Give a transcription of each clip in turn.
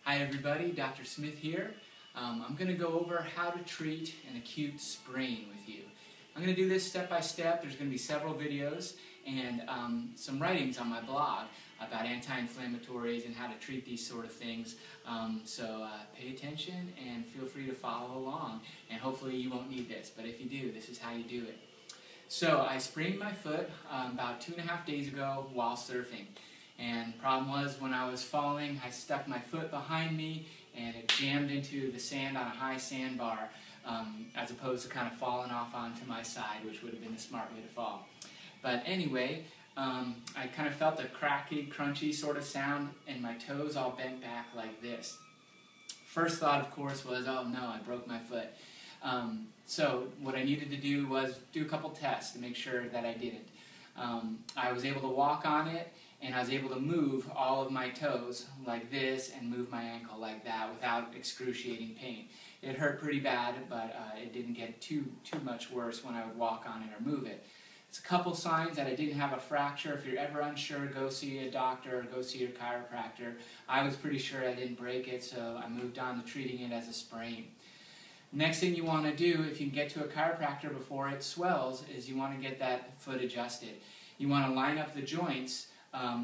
Hi everybody, Dr. Smith here. I'm going to go over how to treat an acute sprain with you. I'm going to do this step by step. There's going to be several videos and some writings on my blog about anti-inflammatories and how to treat these sort of things. So pay attention and feel free to follow along, and hopefully you won't need this, but if you do, this is how you do it. So I sprained my foot about 2.5 days ago while surfing. And the problem was, when I was falling, I stuck my foot behind me and it jammed into the sand on a high sandbar, as opposed to kind of falling off onto my side, which would have been the smart way to fall. But anyway, I kind of felt a cracky, crunchy sort of sound, and my toes all bent back like this. First thought, of course, was, oh no, I broke my foot. So what I needed to do was do a couple tests to make sure that I didn't. I was able to walk on it, and I was able to move all of my toes like this and move my ankle like that without excruciating pain. It hurt pretty bad, but it didn't get too much worse when I would walk on it or move it. It's a couple signs that I didn't have a fracture. If you're ever unsure, go see a doctor or go see your chiropractor. I was pretty sure I didn't break it, so I moved on to treating it as a sprain. Next thing you want to do, if you can get to a chiropractor before it swells, is you want to get that foot adjusted. You want to line up the joints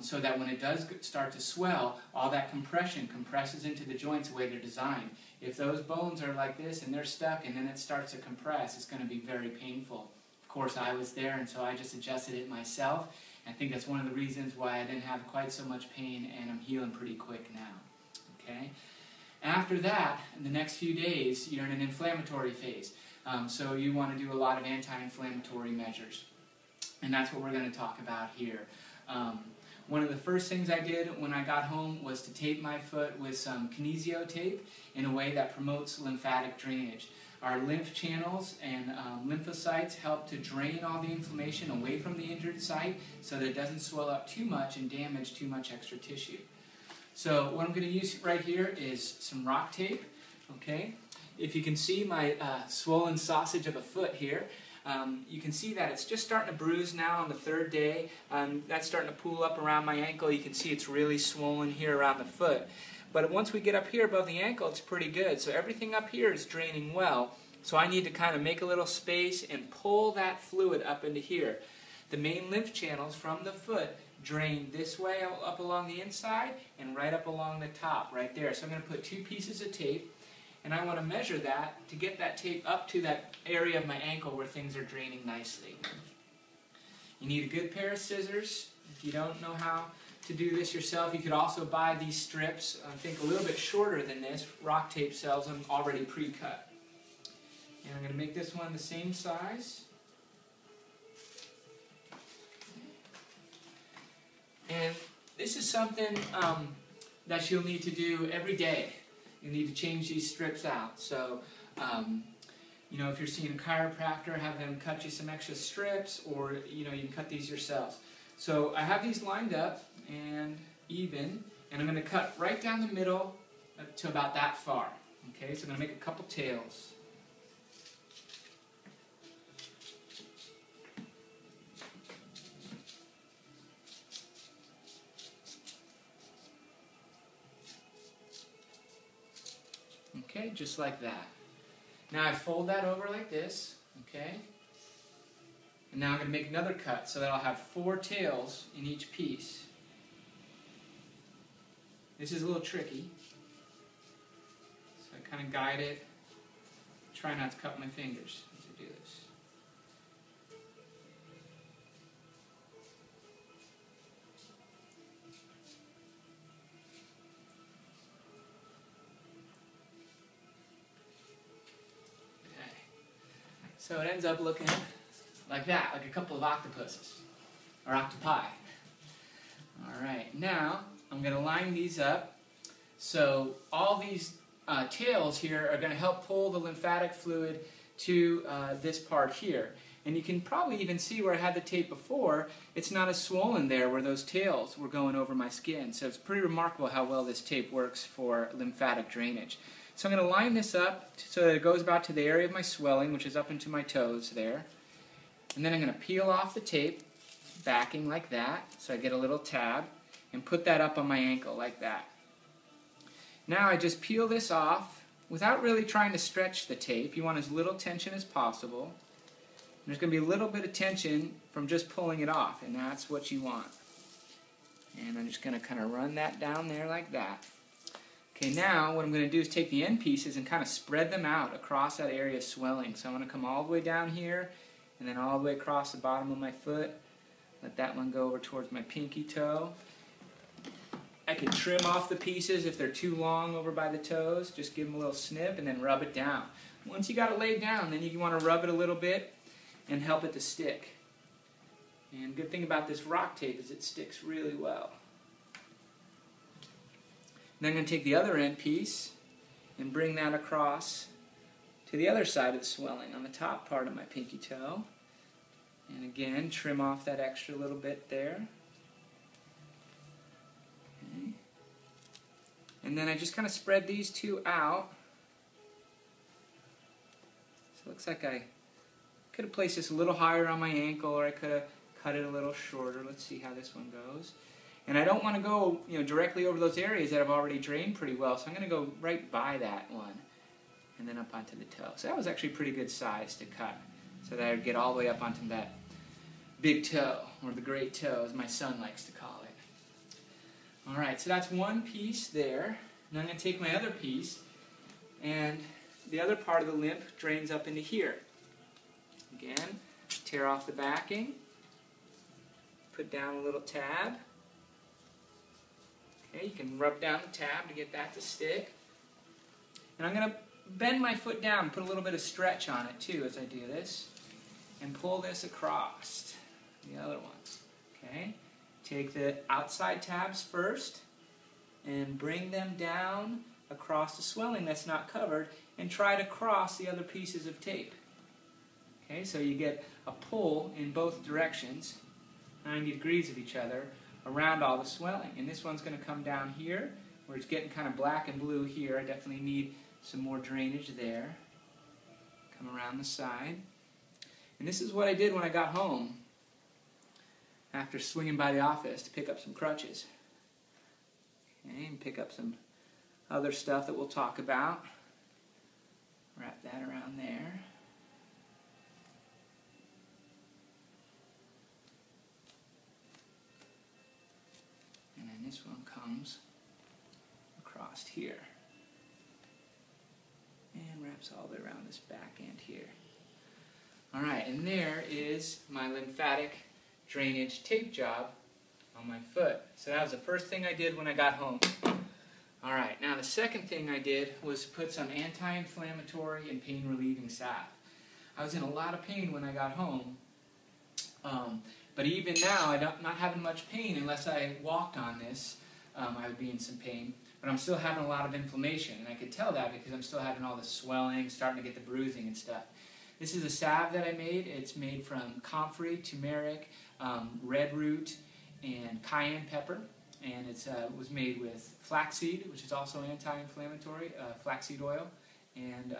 so that when it does start to swell, all that compression compresses into the joints the way they're designed. If those bones are like this and they're stuck and then it starts to compress, it's going to be very painful. Of course, I was there, and so I just adjusted it myself. I think that's one of the reasons why I didn't have quite so much pain, and I'm healing pretty quick now. Okay? After that, in the next few days, you're in an inflammatory phase. So you want to do a lot of anti-inflammatory measures. And that's what we're going to talk about here. One of the first things I did when I got home was to tape my foot with some kinesio tape in a way that promotes lymphatic drainage. Our lymph channels and lymphocytes help to drain all the inflammation away from the injured site so that it doesn't swell up too much and damage too much extra tissue. So what I'm going to use right here is some rock tape. Okay? If you can see my swollen sausage of a foot here, you can see that it's just starting to bruise now on the third day. That's starting to pool up around my ankle. You can see it's really swollen here around the foot. But once we get up here above the ankle, it's pretty good. So everything up here is draining well. So I need to kind of make a little space and pull that fluid up into here. The main lymph channels from the foot drain this way up along the inside and right up along the top, right there. So I'm going to put 2 pieces of tape, and I want to measure that to get that tape up to that area of my ankle where things are draining nicely. You need a good pair of scissors. If you don't know how to do this yourself, you could also buy these strips, I think a little bit shorter than this. Rock Tape sells them already pre-cut. And I'm going to make this one the same size. And this is something that you'll need to do every day. You need to change these strips out. So, you know, if you're seeing a chiropractor, have them cut you some extra strips, or, you know, you can cut these yourselves. So I have these lined up and even, and I'm going to cut right down the middle to about that far. Okay, so I'm going to make a couple tails. Okay, just like that. Now I fold that over like this, okay? And now I'm going to make another cut so that I'll have 4 tails in each piece. This is a little tricky. So I kind of guide it. Try not to cut my fingers as I do this. So it ends up looking like that, like a couple of octopuses, or octopi. Alright, now I'm going to line these up. So all these tails here are going to help pull the lymphatic fluid to this part here. And you can probably even see where I had the tape before, it's not as swollen there where those tails were going over my skin. So it's pretty remarkable how well this tape works for lymphatic drainage. So I'm going to line this up so that it goes about to the area of my swelling, which is up into my toes there. And then I'm going to peel off the tape, backing like that, so I get a little tab, and put that up on my ankle like that. Now I just peel this off without really trying to stretch the tape. You want as little tension as possible. There's going to be a little bit of tension from just pulling it off, and that's what you want. And I'm just going to kind of run that down there like that. Okay, now what I'm going to do is take the end pieces and kind of spread them out across that area of swelling. So I'm going to come all the way down here, and then all the way across the bottom of my foot. Let that one go over towards my pinky toe. I can trim off the pieces if they're too long over by the toes. Just give them a little snip and then rub it down. Once you got it laid down, then you want to rub it a little bit and help it to stick. And good thing about this rock tape is it sticks really well. Then I'm going to take the other end piece and bring that across to the other side of the swelling on the top part of my pinky toe. And again, trim off that extra little bit there. Okay. And then I just kind of spread these two out. So it looks like I could have placed this a little higher on my ankle, or I could have cut it a little shorter. Let's see how this one goes. And I don't want to go, directly over those areas that have already drained pretty well, so I'm going to go right by that one and then up onto the toe. So that was actually pretty good size to cut, so that I would get all the way up onto that big toe, or the great toe, as my son likes to call it. All right, so that's one piece there. Now I'm going to take my other piece, and the other part of the limp drains up into here. Again, tear off the backing, put down a little tab. Okay, you can rub down the tab to get that to stick. And I'm going to bend my foot down and put a little bit of stretch on it too as I do this. And pull this across the other ones. Okay, take the outside tabs first and bring them down across the swelling that's not covered, and try to cross the other pieces of tape. Okay, so you get a pull in both directions, 90 degrees of each other, around all the swelling. And this one's going to come down here, where it's getting kind of black and blue here. I definitely need some more drainage there. Come around the side. And this is what I did when I got home, after swinging by the office to pick up some crutches. Okay, and pick up some other stuff that we'll talk about. Wrap that around there. And then this one comes across here. And wraps all the way around this back end here. Alright, and there is my lymphatic drainage tape job on my foot. So that was the first thing I did when I got home. Alright, now the second thing I did was put some anti-inflammatory and pain-relieving salve. I was in a lot of pain when I got home, but even now I'm not having much pain unless I walked on this. I would be in some pain, but I'm still having a lot of inflammation, and I could tell that because I'm still having all the swelling, starting to get the bruising and stuff. This is a salve that I made. It's made from comfrey, turmeric, red root, and cayenne pepper. And it was made with flaxseed, which is also anti-inflammatory, flaxseed oil, and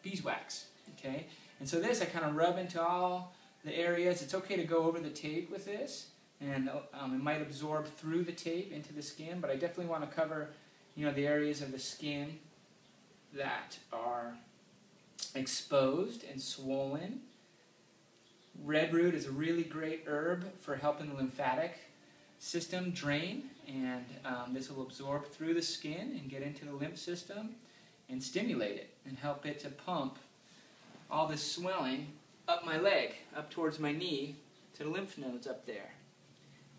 beeswax. Okay, and so this I kind of rub into all the areas. It's okay to go over the tape with this, and it might absorb through the tape into the skin, but I definitely want to cover, the areas of the skin that are exposed and swollen. Red root is a really great herb for helping the lymphatic system drain, and this will absorb through the skin and get into the lymph system and stimulate it and help it to pump all this swelling up my leg, up towards my knee, to the lymph nodes up there.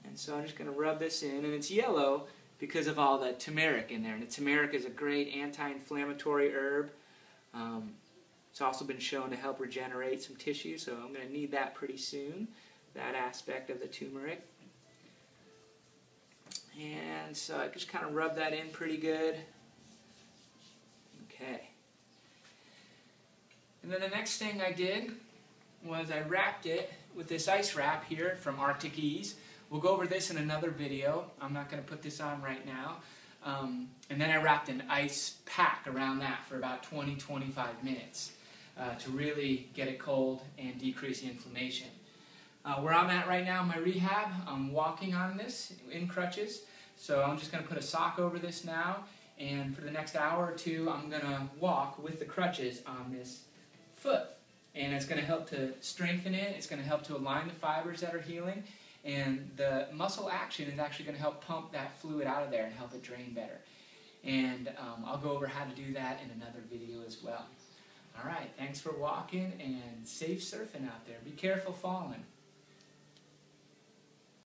And so I'm just going to rub this in, and it's yellow because of all the turmeric in there. And the turmeric is a great anti-inflammatory herb. It's also been shown to help regenerate some tissue, so I'm going to need that pretty soon, that aspect of the turmeric. And so I just kind of rub that in pretty good. Okay. And then the next thing I did was I wrapped it with this ice wrap here from Arctic Ease. We'll go over this in another video. I'm not going to put this on right now. And then I wrapped an ice pack around that for about 20-25 minutes to really get it cold and decrease the inflammation. Where I'm at right now in my rehab, I'm walking on this in crutches. So I'm just going to put a sock over this now And for the next hour or two, I'm going to walk with the crutches on this foot. And it's going to help to strengthen it. It's going to help to align the fibers that are healing. And the muscle action is actually going to help pump that fluid out of there and help it drain better. And I'll go over how to do that in another video as well. All right, thanks for walking and safe surfing out there. Be careful falling.